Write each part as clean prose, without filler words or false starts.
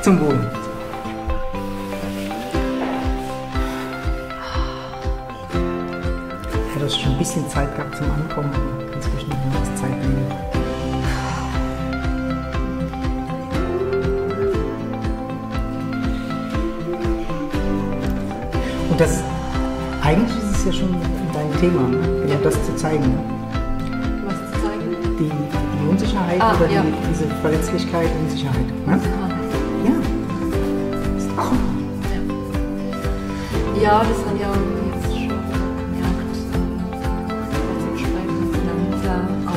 Zum Wohl. Du hast schon ein bisschen Zeit gehabt zum Ankommen, aber inzwischen noch etwas Zeit nehmen. Und das, eigentlich ist es ja schon dein Thema, genau das zu zeigen. Was zu zeigen? Die Unsicherheit oder diese Verletzlichkeit und Unsicherheit. Ne? Ja. Das ist auch super. Ja, das habe ich auch jetzt schon gemerkt, zum Sprechen.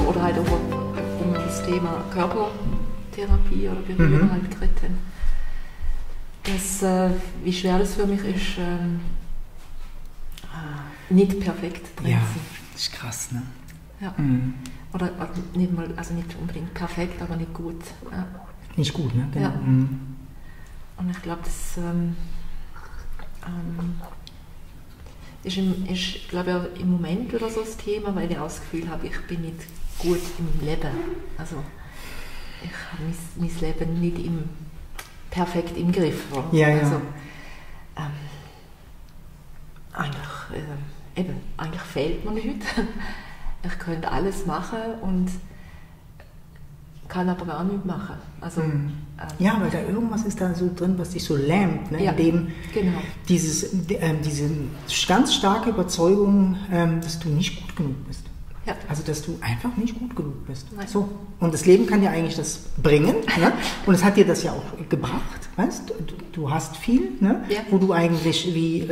Oder halt auch um das Thema Körpertherapie oder Berührung halt geredet. Wie schwer das für mich ist, nicht perfekt drin ja, sein. das ist krass, ne? Ja. Oder nicht mal, also nicht unbedingt perfekt, aber nicht gut. Ja. Nicht gut, ne? Genau. Ja. Und ich glaube, das ist glaube ich, im Moment oder so das Thema, weil ich auch das Gefühl habe, ich bin nicht gut im Leben. Also ich habe mein Leben nicht perfekt im Griff. Oder? Ja, ja. Also, eigentlich fehlt mir nichts. Ich könnte alles machen und kann aber gar nichts machen. Also, ja, weil da irgendwas ist da so drin, was dich so lähmt, ne? Ja, in dem genau. diese ganz starke Überzeugung, dass du nicht gut genug bist. Ja. Also, dass du einfach nicht gut genug bist. Nein. So. Und das Leben kann dir eigentlich das bringen. Ne? Und es hat dir das ja auch gebracht. Weißt? Du hast viel, ne? Ja. Wo du eigentlich wie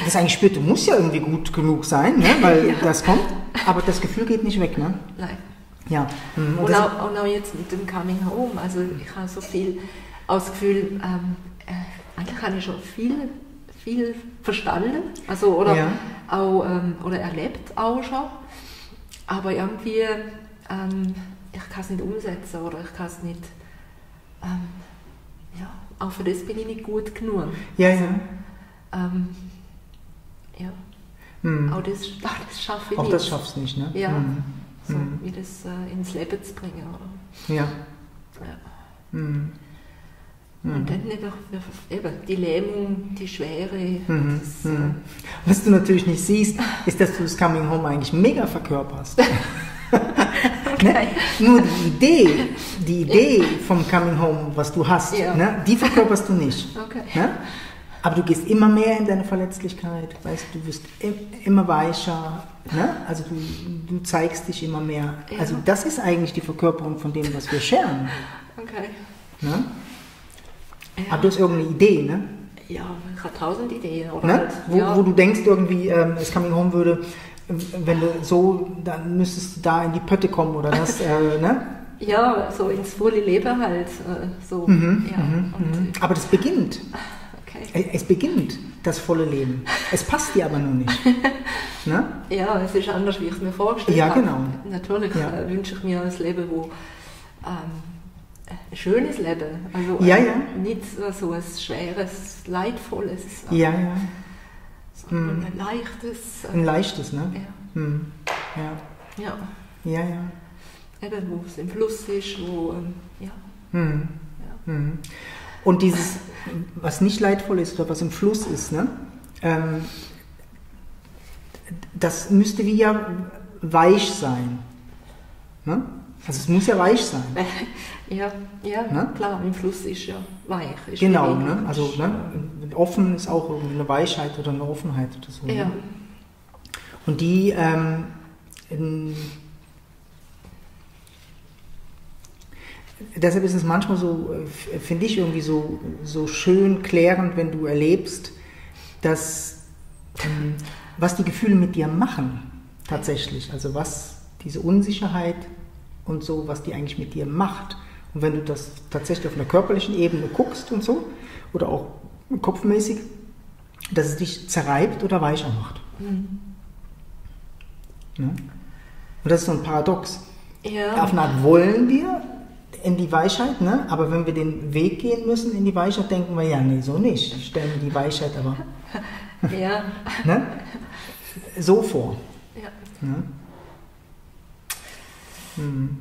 das eigentlich spürt, du musst ja irgendwie gut genug sein, ne? Weil das kommt, aber das Gefühl geht nicht weg. Ne? Nein. Ja. Und auch jetzt mit dem Coming Home, also ich habe so viel das Gefühl, eigentlich habe ich schon viel verstanden, also oder auch oder erlebt auch schon, aber irgendwie ich kann es nicht umsetzen oder ich kann es nicht, auch für das bin ich nicht gut genug. Ja, also, ja. Auch das schaffe ich auch nicht. Das schaffst du nicht, ne? Ja, so wie das ins Leben zu bringen, oder? Ja. Und dann eben die Lähmung, die Schwere. Was du natürlich nicht siehst, ist, dass du das Coming Home eigentlich mega verkörperst. Ne? Nur die Idee vom Coming Home, was du hast, ne? Die verkörperst du nicht. Okay. Ne? Aber du gehst immer mehr in deine Verletzlichkeit, weißt du, wirst immer weicher, ne? Also du zeigst dich immer mehr. Ja. Also das ist eigentlich die Verkörperung von dem, was wir scheren. Okay. Ne? Ja. Aber du hast irgendeine Idee, ne? Ja, ich habe 1000 Ideen. Oder Ne? halt, Wo du denkst irgendwie, das Coming Home würde, wenn du so, dann müsstest du da in die Pötte kommen oder das, ne? Ja, so ins volle Leben halt. So. Aber das beginnt. Okay. Es beginnt, das volle Leben. Es passt dir aber nur nicht. Ne? Ja, es ist anders, wie ich es mir vorgestellt habe. Ja, genau. Natürlich wünsche ich mir ein Leben, wo ein schönes Leben, also nicht so ein schweres, leidvolles, sondern ein leichtes. Ein leichtes, ne? Ja. Ja. Eben, wo es im Fluss ist, wo, Und dieses, was nicht leidvoll ist oder was im Fluss ist, ne? Das müsste wie ja weich sein. Ne? Also es muss ja weich sein. Ja, ne? Klar, im Fluss ist ja weich. Ist genau, ne? Also offen ist auch irgendwie eine Weichheit oder eine Offenheit oder so. Ja. Ne? Und die deshalb ist es manchmal so, finde ich irgendwie so schön klärend, wenn du erlebst, dass was die Gefühle mit dir machen, tatsächlich. Also was diese Unsicherheit und so, was die eigentlich mit dir macht. Und wenn du das tatsächlich auf einer körperlichen Ebene guckst und so, oder auch kopfmäßig, dass es dich zerreibt oder weicher macht. Ne? Und das ist so ein Paradox. Ja. Auf eine Art wollen wir in die Weichheit, ne? Aber wenn wir den Weg gehen müssen in die Weichheit, denken wir, ja, nee, so nicht. Ich stelle mir die Weichheit aber ne? So vor. Ja. Ne?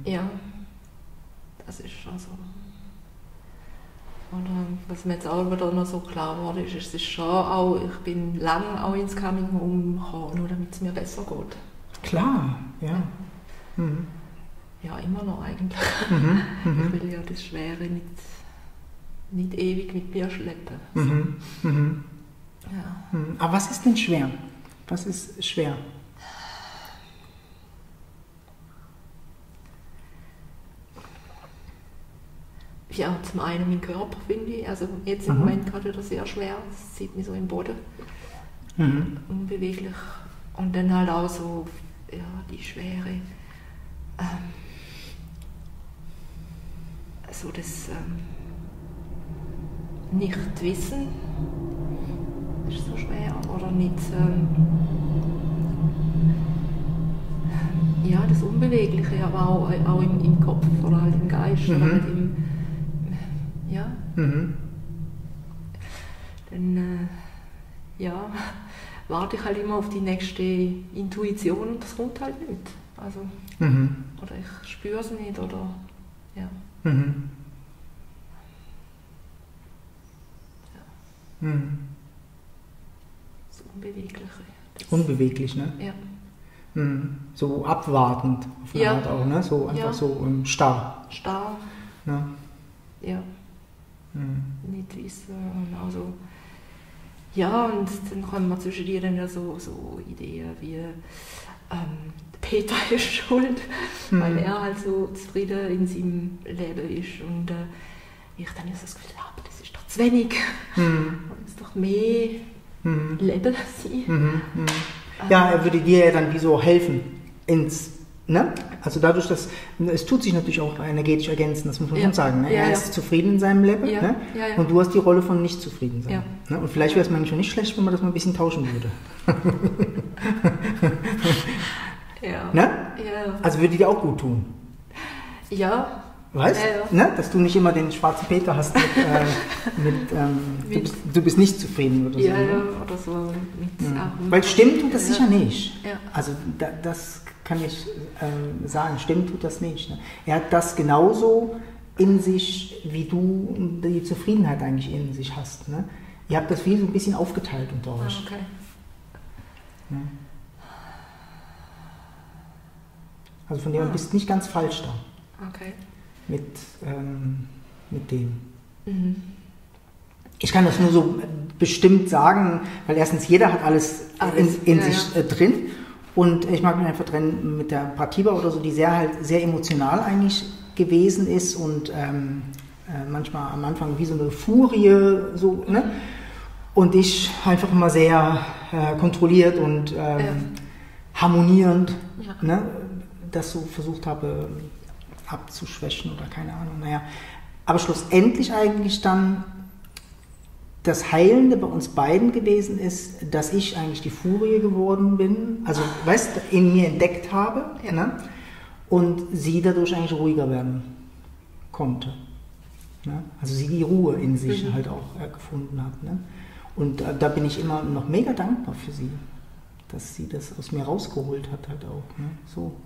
Ja. Das ist schon so. Und was mir jetzt auch wieder noch so klar wurde, ist, es ist schon auch, ich bin lange auch ins Coming Home gekommen, nur damit es mir besser geht. Klar, ja. Mhm. Ja, immer noch eigentlich. Ich will ja das Schwere nicht ewig mit mir schleppen. So. Ja. Aber was ist denn schwer? Was ist schwer? Ja, zum einen mein Körper, finde ich. Also jetzt im Moment gerade wieder sehr schwer. Das zieht mich so im Boden. Unbeweglich. Und dann halt auch so, ja, die Schwere. So das Nicht-Wissen ist so schwer. Oder nicht, ja, das Unbewegliche, aber auch im Kopf oder halt im Geist. Oder halt ja. Dann ja, warte ich halt immer auf die nächste Intuition und das kommt halt nicht. Also, oder ich spüre es nicht oder ja. Das Unbewegliche. Das Unbeweglich, ne? Ja. So abwartend auf eine Art auch, ne? So einfach so starr. Starr. Ne? Ja. Nicht wissen und also ja, und dann kommen wir zwischen dir dann ja so Ideen wie Peter ist schuld, weil er halt so zufrieden in seinem Leben ist und ich dann so das Gefühl, aber das ist doch zu wenig, es ist doch mehr Leben sein. Ja, er würde dir ja dann wie so helfen ne? Also dadurch, dass es tut sich natürlich auch energetisch ergänzen, das muss man schon sagen. Ne? Er ist zufrieden in seinem Leben, ne? Und du hast die Rolle von nicht zufrieden sein. Ne? Und vielleicht wäre es manchmal nicht schlecht, wenn man das mal ein bisschen tauschen würde. Ne? Also würde dir auch gut tun. Ja. Weißt du? Ne? Dass du nicht immer den schwarzen Peter hast du bist nicht zufrieden oder so. Ja, ne? oder so. Weil stimmt tut das sicher nicht. Ja. Also das kann ich sagen, stimmt tut das nicht. Ne? Er hat das genauso in sich, wie du die Zufriedenheit eigentlich in sich hast. Ne? Ihr habt das wie so ein bisschen aufgeteilt unter euch. Okay. Ne? Also von dem bist nicht ganz falsch da. Okay. Mit dem. Ich kann das nur so bestimmt sagen, weil erstens jeder hat alles in sich drin. Und ich mag mich einfach trennen mit der Pratibha oder so, die sehr emotional eigentlich gewesen ist und manchmal am Anfang wie so eine Furie, so, ne? Und ich einfach immer sehr kontrolliert und harmonierend, ne? Das so versucht habe abzuschwächen oder keine Ahnung, naja. Aber schlussendlich eigentlich dann das Heilende bei uns beiden gewesen ist, dass ich eigentlich die Furie geworden bin, also, weißt du, in mir entdeckt habe, ne? Und sie dadurch eigentlich ruhiger werden konnte. Ne? Also sie die Ruhe in sich halt auch gefunden hat. Ne? Und da bin ich immer noch mega dankbar für sie, dass sie das aus mir rausgeholt hat halt auch. Ne? So.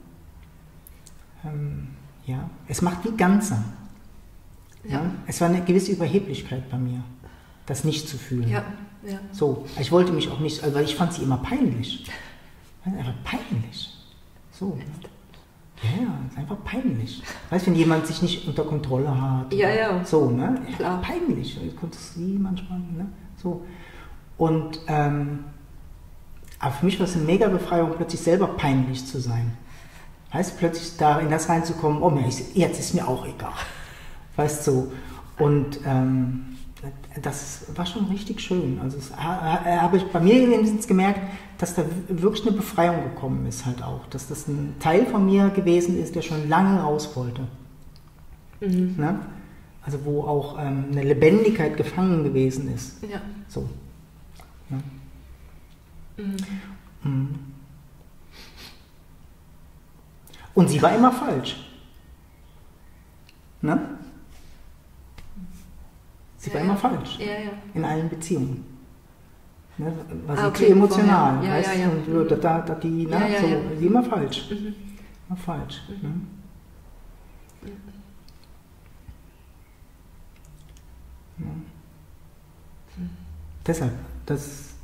Ja, es macht wie Ganze. Ja? Es war eine gewisse Überheblichkeit bei mir, das nicht zu fühlen. Ja. So, ich wollte mich auch nicht, weil ich fand sie immer peinlich. Einfach peinlich. So. Ja, ist einfach peinlich. Weißt du, wenn jemand sich nicht unter Kontrolle hat. Ja. So, ne? Klar. Peinlich. Ich konnte sie manchmal, ne? So. Und, aber für mich war es eine mega Befreiung, plötzlich selber peinlich zu sein. Heißt plötzlich da in das reinzukommen, oh, jetzt ist mir auch egal. Weißt du, so. Und das war schon richtig schön. Also habe ich bei mir wenigstens gemerkt, dass da wirklich eine Befreiung gekommen ist halt auch. Dass das ein Teil von mir gewesen ist, der schon lange raus wollte. Ne? Also wo auch eine Lebendigkeit gefangen gewesen ist. Ja. So. Ne? Und sie war immer falsch. Ne? Sie war immer falsch. In allen Beziehungen. Ne? War sie zu emotional. Weißt? Und sie immer falsch. Immer falsch. Ne? Ja. Deshalb, das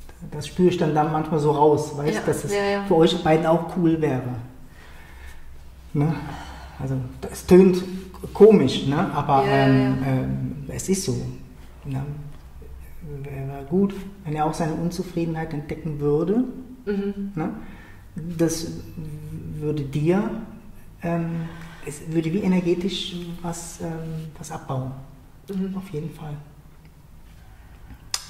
spüre ich dann manchmal so raus, weißt, dass es für euch beiden auch cool wäre. Ne? Also es tönt komisch, ne? Aber es ist so. Ne? Wäre gut, wenn er auch seine Unzufriedenheit entdecken würde. Ne? Das würde dir, es würde wie energetisch was abbauen. Auf jeden Fall.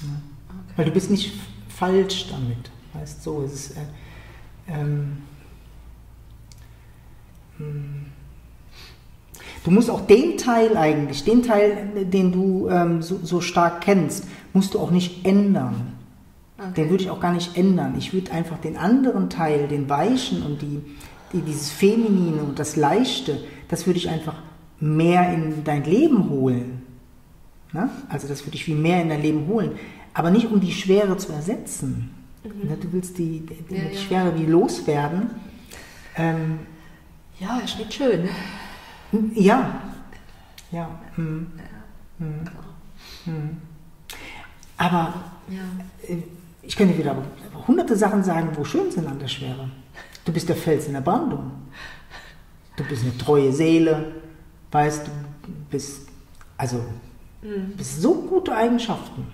Ja. Okay. Weil du bist nicht falsch damit. Weißt so, es ist du musst auch den Teil, den du so stark kennst, musst du auch nicht ändern. Okay. Den würde ich auch gar nicht ändern. Ich würde einfach den anderen Teil, den Weichen und dieses Feminine und das Leichte, das würde ich einfach mehr in dein Leben holen. Ne? Also das würde ich viel mehr in dein Leben holen. Aber nicht, um die Schwere zu ersetzen. Du willst die Schwere wie loswerden. Ja, ist nicht schön. Ja. Aber ich könnte wieder hunderte Sachen sagen, wo schön sind an der Schwere. Du bist der Fels in der Brandung. Du bist eine treue Seele. Weißt du, bist so gute Eigenschaften.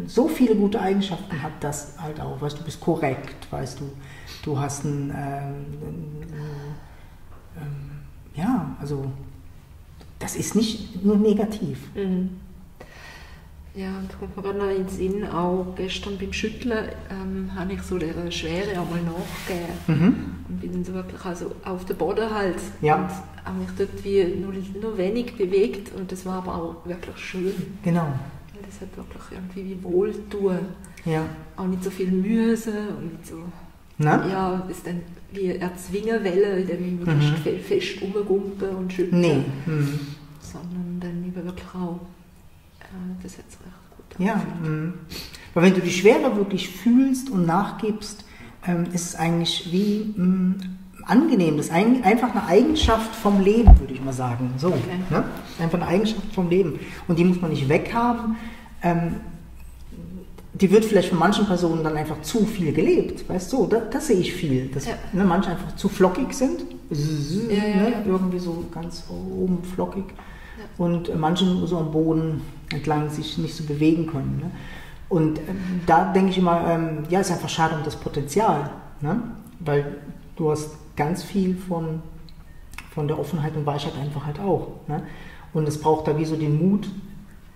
So viele gute Eigenschaften hat das halt auch. Weißt du, bist korrekt. Weißt du, du hast also das ist nicht nur negativ. Ja, und kommt mir gerade noch in den Sinn, auch gestern beim Schütteln habe ich so der Schwere einmal nachgegeben und bin dann so wirklich also auf den Boden halt und habe mich dort wie nur wenig bewegt und das war aber auch wirklich schön. Genau. Weil das hat wirklich irgendwie wie Wohltun. Ja. Auch nicht so viel Mühe und nicht so. Na? Ja, ist dann wie erzwingen Welle, indem ich wirklich fest rumgumpe und schüttle. Nee. Sondern dann über wirklich auch. Das hat es recht gut angefühlt. Weil wenn du die Schwere wirklich fühlst und nachgibst, ist es eigentlich wie angenehm. Das ist einfach eine Eigenschaft vom Leben, würde ich mal sagen. So, ne? Einfach eine Eigenschaft vom Leben. Und die muss man nicht weghaben. Die wird vielleicht von manchen Personen dann einfach zu viel gelebt. Weißt du, das sehe ich viel. Dass manche einfach zu flockig sind. Irgendwie so ganz oben flockig. Und manche so am Boden entlang sich nicht so bewegen können. Ne? Und da denke ich immer, ist einfach schade um das Potenzial. Ne? Weil du hast ganz viel von der Offenheit und Weichheit einfach halt auch. Ne? Und es braucht da wie so den Mut,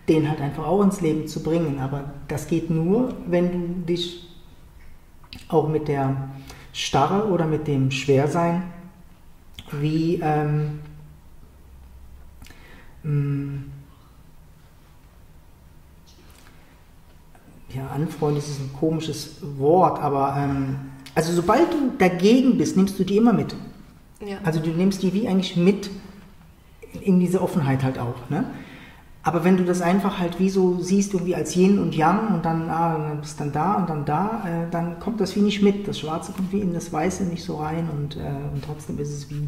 den halt einfach auch ins Leben zu bringen. Aber das geht nur, wenn du dich auch mit der Starre oder mit dem Schwersein wie anfreundest ist ein komisches Wort, aber also sobald du dagegen bist, nimmst du die immer mit. Ja. Also du nimmst die wie eigentlich mit in diese Offenheit halt auch. Ne? Aber wenn du das einfach halt wie so siehst, irgendwie als Yin und Yang und dann bist dann da und dann da, dann kommt das wie nicht mit. Das Schwarze kommt wie in das Weiße nicht so rein und trotzdem ist es wie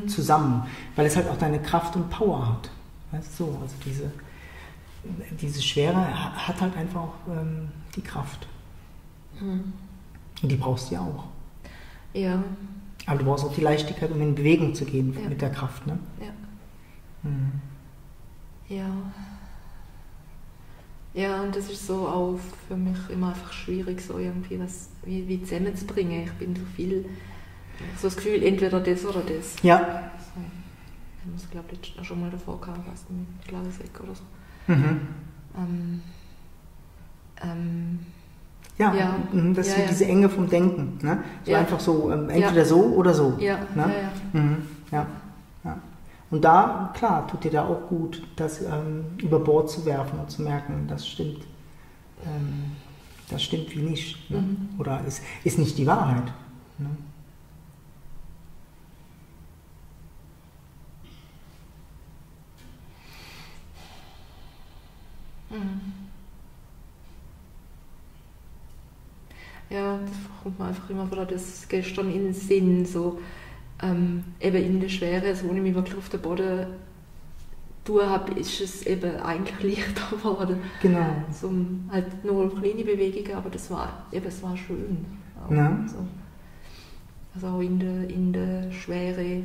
zusammen, weil es halt auch deine Kraft und Power hat. Weißt du, also diese Schwere hat halt einfach auch die Kraft. Und die brauchst du ja auch. Ja. Aber du brauchst auch die Leichtigkeit, um in Bewegung zu gehen mit der Kraft, ne? Ja. Ja, und das ist so auch für mich immer einfach schwierig, so irgendwie was wie zusammenzubringen. Ich bin so viel, so das Gefühl, entweder das oder das. Ja. So. Ich muss, glaube ich, schon mal davor gehabt, was mit Glaseck oder so. Das ist diese Enge vom Denken. Ne? So einfach so, entweder so oder so. Ja. Ne? Ja. Und da, klar, tut dir da auch gut, das über Bord zu werfen und zu merken, das stimmt wie nicht. Ne? Oder ist nicht die Wahrheit. Ne? Ja, das kommt mir einfach immer wieder das gestern in den Sinn, so eben in der Schwere, so ich mich wirklich auf den Boden tun habe, ist es eben eigentlich leichter geworden. Genau. Halt nur kleine Bewegungen, aber es war schön. Auch, ja. so. Also auch in der Schwere,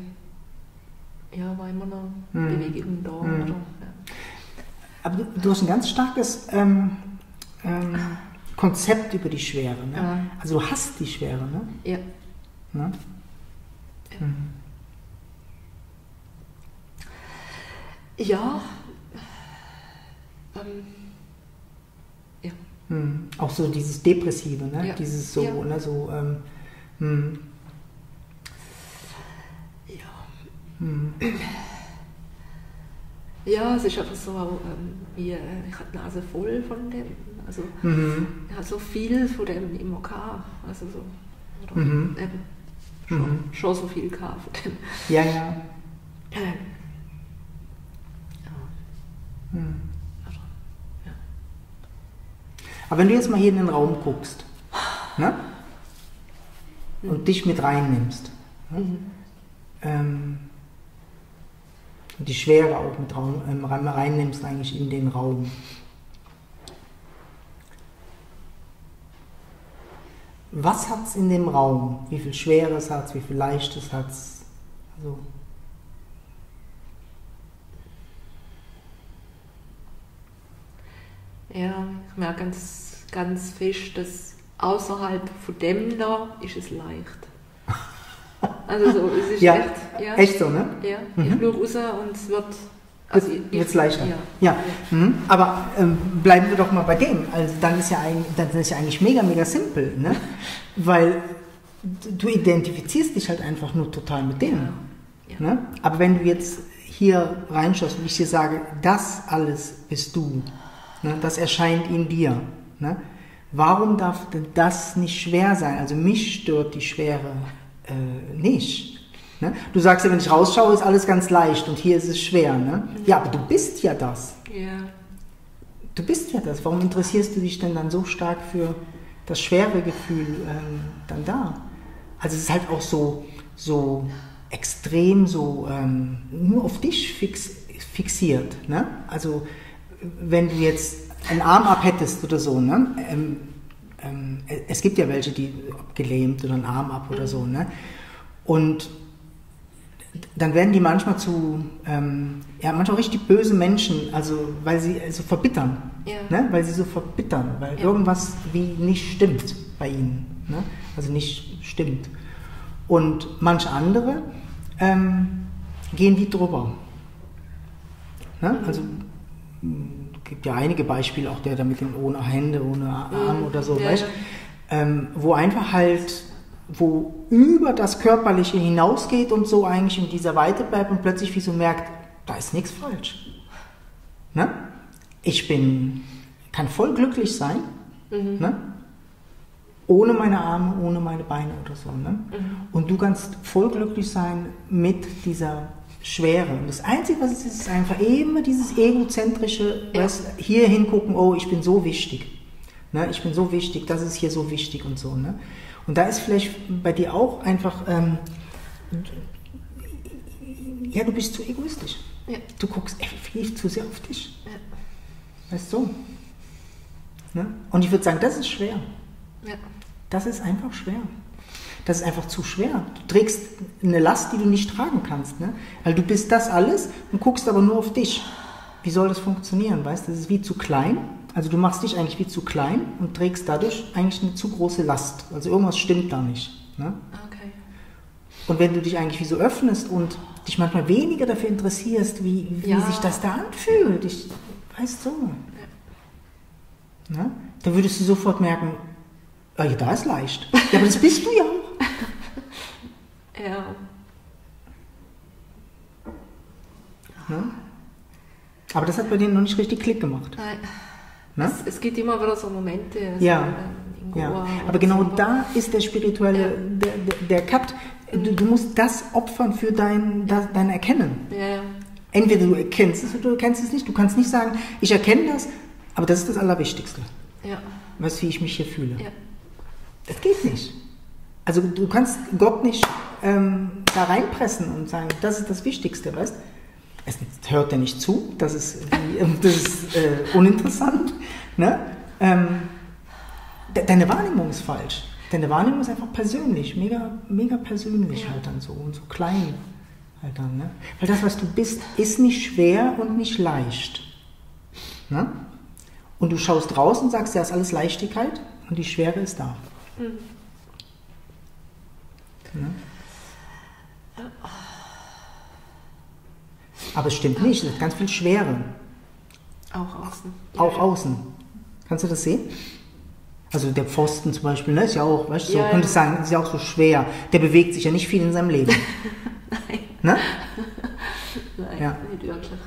ja, war immer noch Bewegung da. Oder, ja. Aber du hast ein ganz starkes Konzept über die Schwere. Ne? Ja. Also du hast die Schwere, ne? Ja. Ne? Ja. Ja. Ja. Auch so dieses Depressive, ne? Ja. Dieses so, ja. Ne? So, Ja, es ist einfach so, wie ich habe die Nase voll von dem. Also, ich habe so viel von dem immer gehabt. Also so, oder eben, schon so viel gehabt von dem. Ja, ja. Aber wenn du jetzt mal hier in den Raum guckst, ne? Und dich mit reinnimmst, ne? Und die Schwere auch mit reinnimmst eigentlich in den Raum. Was hat es in dem Raum? Wie viel Schweres hat es, wie viel Leichtes hat es? Also ja, ich merke ganz, ganz fest, dass außerhalb von dem da ist es leicht. Also so, es ist ja, echt, ja. Echt so, ne? Ja, ich schaue raus und es wird... Also wird's leichter. Ja. Aber bleiben wir doch mal bei dem. Also dann ist ja eigentlich mega, mega simpel, ne? Weil du identifizierst dich halt einfach nur total mit dem. Ja. Ne? Aber wenn du jetzt hier reinschaust und ich dir sage, das alles bist du, ne? Das erscheint in dir, ne? Warum darf denn das nicht schwer sein? Also mich stört die Schwere nicht. Ne? Du sagst ja, wenn ich rausschaue, ist alles ganz leicht und hier ist es schwer. Ne? Ja, aber du bist ja das. Ja. Du bist ja das. Warum interessierst du dich denn dann so stark für das schwere Gefühl dann da? Also es ist halt auch so extrem nur auf dich fixiert. Ne? Also wenn du jetzt einen Arm ab hättest oder so, ne? Es gibt ja welche, die gelähmt oder einen Arm ab oder so. Ne? Und dann werden die manchmal manchmal richtig böse Menschen, also weil sie so verbittern, ne? Weil sie so verbittern, weil irgendwas wie nicht stimmt bei ihnen, ne? Also nicht stimmt. Und manche andere gehen wie drüber. Ne? Also es gibt ja einige Beispiele, auch der da mit den ohne Hände, ohne Arm oder so, weißt? Wo einfach halt wo über das Körperliche hinausgeht und so eigentlich in dieser Weite bleibt und plötzlich wie so merkt, da ist nichts falsch. Ne? Ich kann voll glücklich sein, ne? Ohne meine Arme, ohne meine Beine oder so. Ne? Und du kannst voll glücklich sein mit dieser Schwere. Und das Einzige, was es ist einfach immer dieses egozentrische, hier hingucken, oh, ich bin so wichtig. Ne? Ich bin so wichtig, das ist hier so wichtig und so. Ne? Und da ist vielleicht bei dir auch einfach, du bist zu egoistisch. Ja. Du guckst viel zu sehr auf dich. Ja. Weißt du? Ne? Und ich würde sagen, das ist schwer. Ja. Das ist einfach schwer. Das ist einfach zu schwer. Du trägst eine Last, die du nicht tragen kannst. Ne? Weil du bist das alles und guckst aber nur auf dich. Wie soll das funktionieren? Weißt du, das ist wie zu klein. Also du machst dich eigentlich wie zu klein und trägst dadurch eigentlich eine zu große Last. Also irgendwas stimmt da nicht. Ne? Okay. Und wenn du dich eigentlich wie so öffnest und dich manchmal weniger dafür interessierst, wie sich das da anfühlt, weißt du, ne? Dann würdest du sofort merken, ja, da ist leicht. Ja, aber das bist du ja auch. Ja. Ne? Aber das hat bei denen noch nicht richtig Klick gemacht. Nein. Ne? Es gibt immer wieder so Momente. Also ja. Aber genau so da ist der spirituelle, der Cut. Du musst das opfern für dein Erkennen. Ja. Entweder du erkennst es oder du erkennst es nicht. Du kannst nicht sagen, ich erkenne das, aber das ist das Allerwichtigste. Ja. Weißt du, wie ich mich hier fühle? Ja. Das geht nicht. Also du kannst Gott nicht da reinpressen und sagen, das ist das Wichtigste, weißt du? es hört er nicht zu, das ist uninteressant. Ne? Deine Wahrnehmung ist falsch. Deine Wahrnehmung ist einfach persönlich, mega, mega persönlich halt dann so und so klein halt dann. Ne? Weil das, was du bist, ist nicht schwer und nicht leicht. Ne? Und du schaust raus und sagst, ja, ist alles Leichtigkeit und die Schwere ist da. Ne? Aber es stimmt nicht, es hat ganz viel Schwere. Auch außen. Auch außen. Kannst du das sehen? Also der Pfosten zum Beispiel, ne, ist ja auch, weißt du, so, könntest sagen, ist ja auch so schwer. Der bewegt sich ja nicht viel in seinem Leben. Nein. Ne? Nein, nicht wirklich.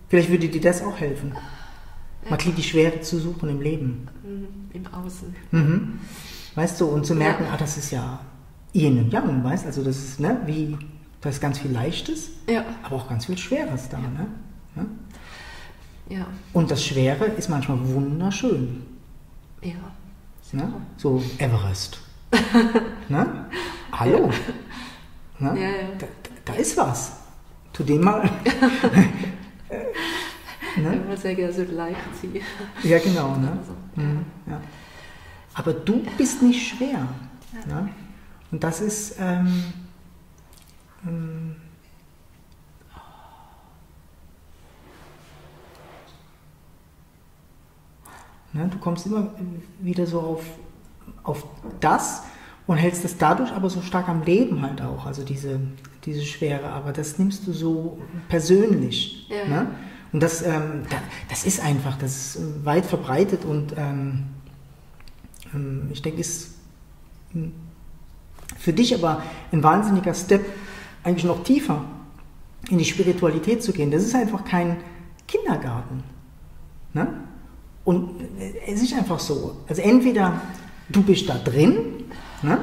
Vielleicht würde dir das auch helfen. Mal die Schwere zu suchen im Leben. Im Außen. Weißt du, und zu merken, das ist ja Yin und Yang, weißt du, also das ist, ne, wie, da ist ganz viel Leichtes, aber auch ganz viel Schweres da, ne? Ja. Und das Schwere ist manchmal wunderschön. Ja. Ne? So Everest. Ne? Hallo. Ne? Ja. Da ist was. Tu den mal. Ne? Wenn man sagen, also leicht ziehen. Ja, genau. Ne? Also, ja. Aber du bist nicht schwer. Ne? Und das ist... ne? Du kommst immer wieder so auf das und hältst das dadurch aber so stark am Leben halt auch, also diese Schwere, aber das nimmst du so persönlich. Ja. Ne? Und das ist einfach, das ist weit verbreitet und ich denke, ist für dich aber ein wahnsinniger Step, eigentlich noch tiefer in die Spiritualität zu gehen. Das ist einfach kein Kindergarten. Ne? Und es ist einfach so, also entweder du bist da drin, ne?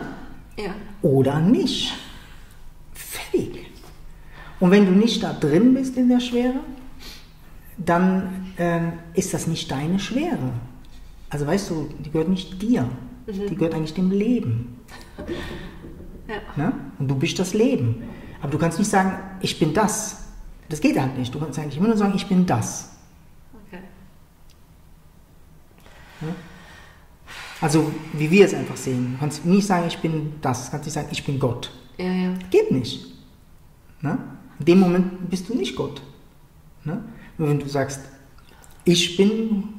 Oder nicht. Fertig. Und wenn du nicht da drin bist in der Schwere, dann ist das nicht deine Schwere. Also weißt du, die gehört nicht dir, die gehört eigentlich dem Leben. Ne? Und du bist das Leben. Aber du kannst nicht sagen, ich bin das. Das geht halt nicht. Du kannst eigentlich immer nur sagen, ich bin das. Okay. Ja? Also, wie wir es einfach sehen. Du kannst nicht sagen, ich bin das. Du kannst nicht sagen, ich bin Gott. Ja. Geht nicht. Ne? In dem Moment bist du nicht Gott. Ne? Nur wenn du sagst, ich bin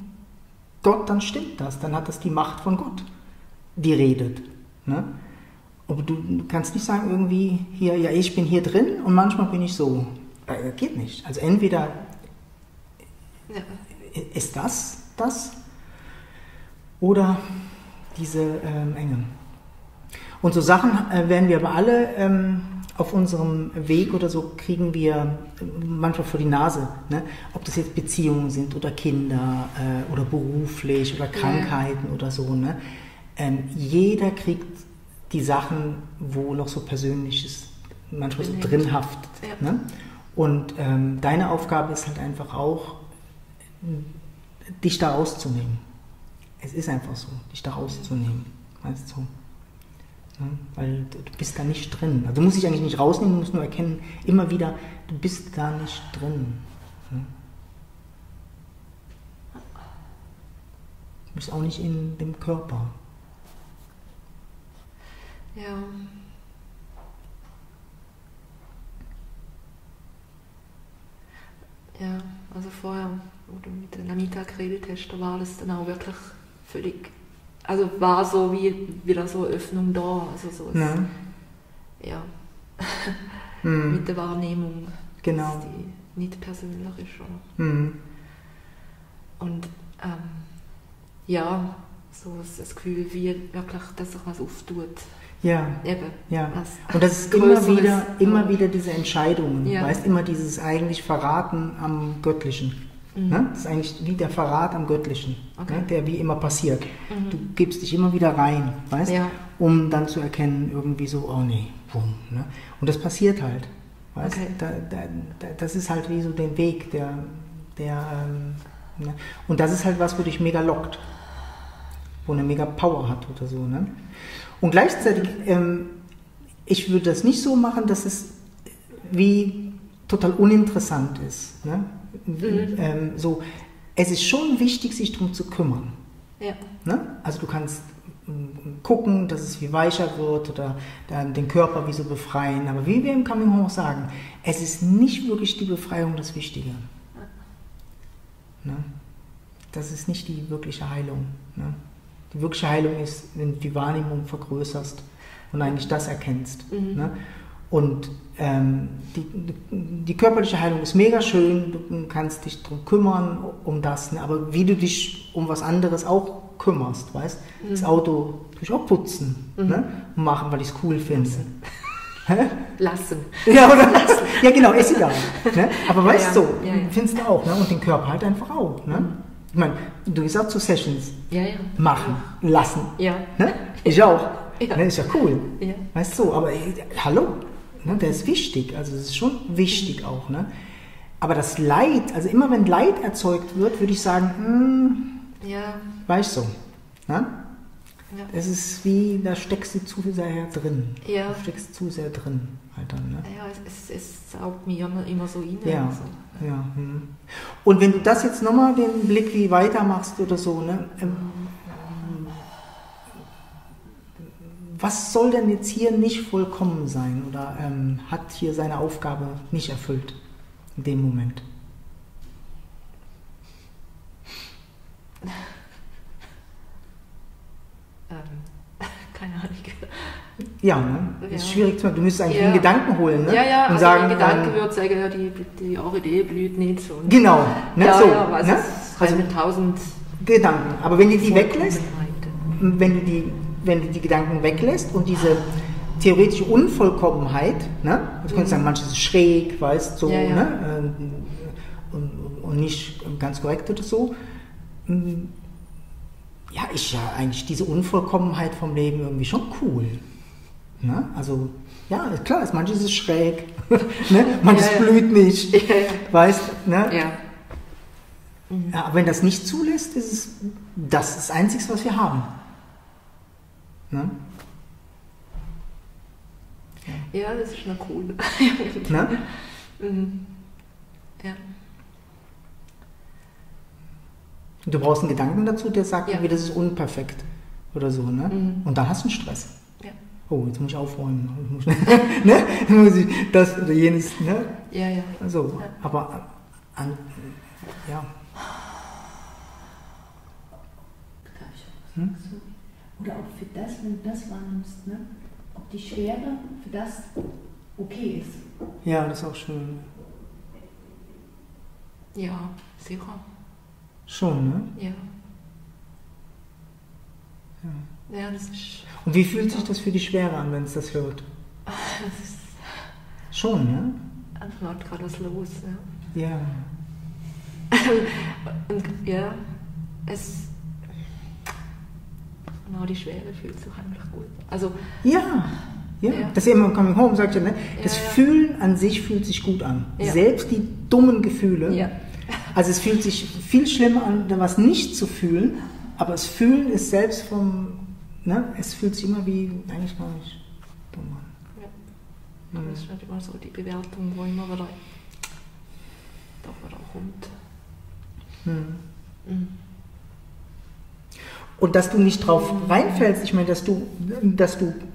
Gott, dann stimmt das. Dann hat das die Macht von Gott, die redet. Ne? Aber du kannst nicht sagen irgendwie, hier, ja, ich bin hier drin und manchmal bin ich so. Geht nicht. Also entweder ist das oder diese Enge. Und so Sachen werden wir aber alle auf unserem Weg oder so, kriegen wir manchmal vor die Nase. Ne? Ob das jetzt Beziehungen sind oder Kinder oder beruflich oder Krankheiten oder so. Ne? Jeder kriegt die Sachen, wo noch so Persönliches manchmal so drin haftet. Ja. Ne? Und deine Aufgabe ist halt einfach auch, dich da rauszunehmen. Es ist einfach so, dich da rauszunehmen. Weißt du? Ja, weil du bist da nicht drin. Also du musst dich eigentlich nicht rausnehmen, du musst nur erkennen, immer wieder, du bist da nicht drin. Ja? Du bist auch nicht in dem Körper. Ja. Ja, also vorher, wo du mit der Namita geredet hast, da war das dann auch wirklich völlig, also war so wie wieder so eine Öffnung da, also so ein, mit der Wahrnehmung, genau. dass die nicht persönlich ist. Oder? Und so das Gefühl, wie wirklich, dass sich was auftut. Ja, eben. Ja. Und das ist immer wieder diese Entscheidungen, weißt, immer dieses eigentlich Verraten am Göttlichen. Ne? Das ist eigentlich wie der Verrat am Göttlichen, ne? Der wie immer passiert. Du gibst dich immer wieder rein, weißt, um dann zu erkennen, irgendwie so, oh nee, boom. Ne? Und das passiert halt, weißt. Das ist halt wie so der Weg, ne? Und das ist halt was, wo dich mega lockt, wo eine mega Power hat oder so, ne? Und gleichzeitig, ich würde das nicht so machen, dass es wie total uninteressant ist. Ne? So, es ist schon wichtig, sich darum zu kümmern. Ja. Ne? Also du kannst gucken, dass es wie weicher wird oder den Körper wie so befreien. Aber wie wir im Coming Home sagen, es ist nicht wirklich die Befreiung das Wichtige. Ne? Das ist nicht die wirkliche Heilung. Ne? Die wirkliche Heilung ist, wenn du die Wahrnehmung vergrößerst und eigentlich das erkennst. Ne? Und die körperliche Heilung ist mega schön, du kannst dich darum kümmern, um das, ne? Aber wie du dich um was anderes auch kümmerst, weißt? Das Auto tue ich auch putzen, ne? Und machen, weil ich es cool finde. Lassen. Ja, oder? Ja, genau, ist egal. Ne? Aber weißt du, so, ja. findest du auch, ne? Und den Körper halt einfach auch. Ne? Ich meine, du gehst auch zu Sessions. Ja. Machen, lassen. Ja. Ne? Ich auch. Ja. Ne? Ist ja cool. Ja. Weißt du, aber hallo, ne? Der ist wichtig. Also, das ist schon wichtig auch. Ne? Aber das Leid, also immer wenn Leid erzeugt wird, würde ich sagen, ja. weißt du, ne? Ja. Es ist wie, da steckst du zu sehr drin. Ja. Du steckst zu sehr drin. Halt dann, ne? Ja, es saugt mich immer so rein. Ja, Also. ja. Und wenn du das jetzt nochmal den Blick wie weitermachst oder so, ne? Was soll denn jetzt hier nicht vollkommen sein oder hat hier seine Aufgabe nicht erfüllt in dem Moment? Keine Ahnung. Ja, ne? Ja. Ist schwierig zu machen. Du müsstest eigentlich einen Gedanken holen, ne? Ja, und also sagen, ein Gedanke würde sagen, ja, die Orchidee blüht nicht. Und genau, ne? ja, so. ja, also Ne? also mit 1000 Gedanken. Aber wenn du die weglässt, Vollkommenheit. wenn du die Gedanken weglässt und diese theoretische Unvollkommenheit, ne? Du könntest sagen, manches ist schräg, weißt so, Ja. ne? Und nicht ganz korrekt oder so. Ja, ist ja eigentlich diese Unvollkommenheit vom Leben irgendwie schon cool. Ne? Also, ja, klar, manches ist schräg, ne? Manches blüht nicht, weißt ne? Ja. Ja, aber wenn das nicht zulässt, ist es das Einzige, was wir haben. Ne? Ja, das ist noch cool. Ne? Ja. Du brauchst einen Gedanken dazu, der sagt, Ja. wie das ist unperfekt oder so. Ne? Und dann hast du einen Stress. Ja. Oh, jetzt muss ich aufräumen. Ne? Dann muss ich das oder jenes. Ne? Ja. Also, aber ja. Oder auch für das, wenn du das wahrnimmst, ne? Ob die Schwere für das okay ist. Ja, das ist auch schön. Ja, sicher. Schon, ne? Ja. Ja, das ist. Und wie fühlt sich das für die Schwere an, wenn es das hört? Das ist Schon, ne? einfach gerade was los. Ja. Und ja, genau, die Schwere fühlt sich einfach gut. Also, Ja. Ja. Das ist immer im Coming Home, sagt ja, ne? Das Ja. Fühlen an sich fühlt sich gut an. Ja. Selbst die dummen Gefühle. ja. Also es fühlt sich viel schlimmer an, was nicht zu fühlen, aber das Fühlen ist selbst es fühlt sich immer wie eigentlich gar nicht dumm an. Ja. Das ist halt immer so die Bewertung, wo immer wieder kommt. Und dass du nicht drauf reinfällst, ich meine, dass du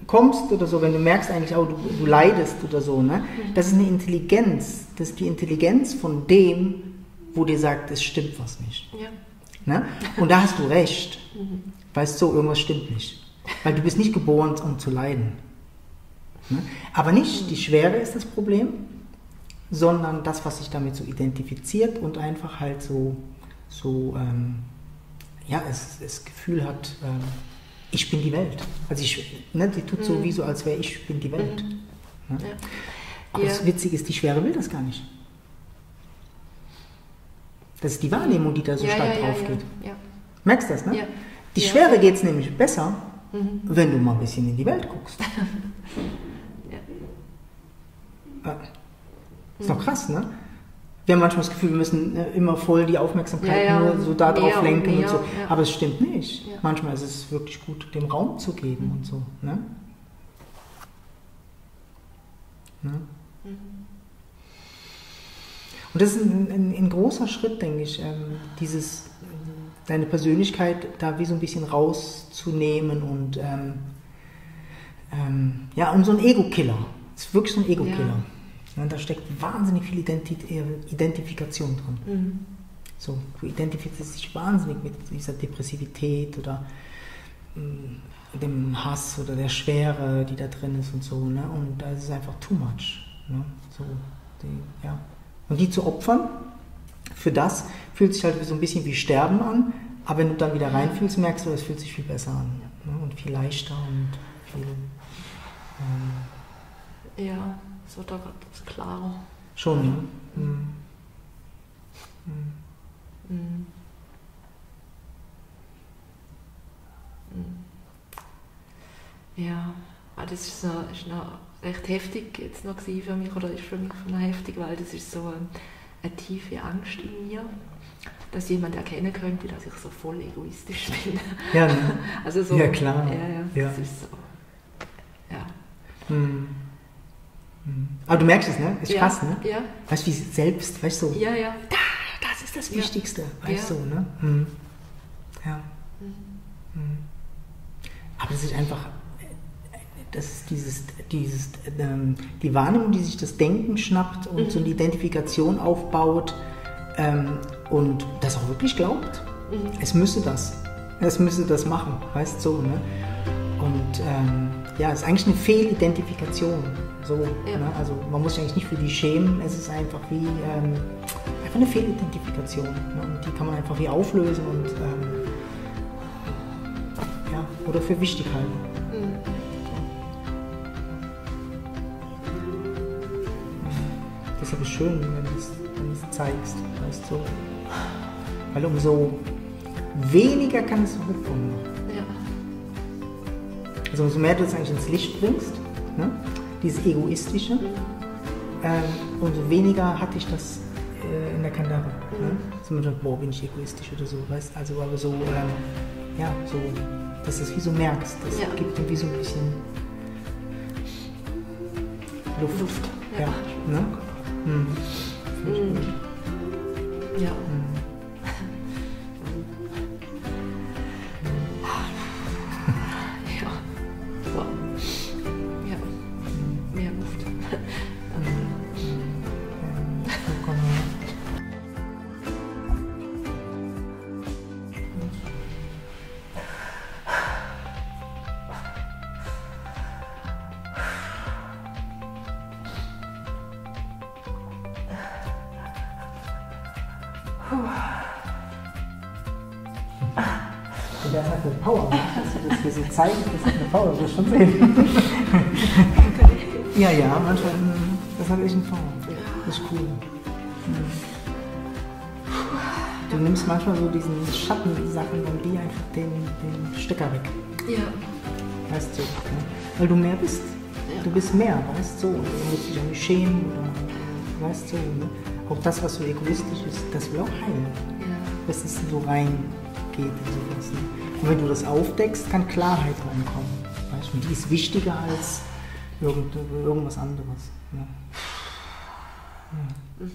kommst oder so, wenn du merkst eigentlich auch, du leidest oder so, ne? Das ist eine Intelligenz, das ist die Intelligenz von dem, wo dir sagt, es stimmt was nicht. Ja. Ne? Und da hast du recht. Weißt du, irgendwas stimmt nicht. Weil du bist nicht geboren, um zu leiden. Ne? Aber nicht die Schwere ist das Problem, sondern das, was sich damit so identifiziert und einfach halt das Gefühl hat, ich bin die Welt. Also die tut so wie so, als wäre ich bin die Welt. Ne? Ja. Aber das Witzige ist, die Schwere will das gar nicht. Das ist die Wahrnehmung, die da so stark drauf geht. Ja. Merkst du das, ne? Ja. Die Ja. Schwere geht es nämlich besser, wenn du mal ein bisschen in die Welt guckst. Ist doch krass, ne? Wir haben manchmal das Gefühl, wir müssen immer voll die Aufmerksamkeit nur so da drauf lenken und so. Ja. Aber es stimmt nicht. Ja. Manchmal ist es wirklich gut, dem Raum zu geben und so. Ne? Und das ist ein großer Schritt, denke ich, deine Persönlichkeit da wie so ein bisschen rauszunehmen und und so ein Ego-Killer. Das ist wirklich so ein Ego-Killer. Ja, da steckt wahnsinnig viel Identifikation drin. Mhm. So, du identifizierst dich wahnsinnig mit dieser Depressivität oder dem Hass oder der Schwere, die da drin ist und so. Ne? Und das ist einfach too much. Ne? So, Und die zu opfern, für das fühlt sich halt so ein bisschen wie Sterben an, aber wenn du dann wieder reinfühlst, merkst du, es fühlt sich viel besser an. Ne? Und viel leichter und viel... so da wird es klarer. Schon, ne? Ja, das ist noch recht heftig jetzt noch für mich, oder ist für mich noch heftig, weil das ist so eine tiefe Angst in mir, dass jemand erkennen könnte, dass ich so voll egoistisch bin. Ja, ne? Also so, ja klar. Ja. Das ist so. Ja. Aber du merkst es, ne? Ist krass, ne? Ja. Weißt du, wie selbst, weißt du, so, ja. das ist das Wichtigste, weißt du, ne? Ja. Aber das ist einfach, das ist die Wahrnehmung, die sich das Denken schnappt und so eine Identifikation aufbaut und das auch wirklich glaubt. Es müsste das machen, weißt du, so, ne? Und es ist eigentlich eine Fehlidentifikation. So, ne? Also man muss sich eigentlich nicht für die schämen, es ist einfach wie einfach eine Fehlidentifikation. Ne? Und die kann man einfach wie auflösen und oder für wichtig halten. Deshalb ist es schön, wenn du es zeigst, weißt du, so. Weil umso weniger kann es hochkommen. Ja. Also umso mehr du es eigentlich ins Licht bringst, ne? Dieses Egoistische, umso weniger hatte ich das in der Kandare. Ne? So man sagt, boah, bin ich egoistisch oder so, weißt, also aber so, so, dass du es wie so merkst, das gibt dir wie so ein bisschen Luft. Ja. Ne? Ja. Mehr Luft. Und das hat eine Power, dass du das hier so zeigst, das hat eine Power, das wirst du schon sehen. Ja, manchmal, das hat echt eine Power. Das ist cool. Du nimmst manchmal so diesen Schattensachen und die einfach den Stecker weg. Ja. Weißt du, ne? Weil du mehr bist. Ja. Du bist mehr, weißt du, und du musst dich auch nicht schämen oder, weißt du, ne? Auch das, was so egoistisch ist, das will auch heilen. Ja. Dass es so reingeht in sowas. Ne? Und wenn du das aufdeckst, kann Klarheit reinkommen. Weißt du, und die ist wichtiger als irgendwas anderes. Ne? Ja.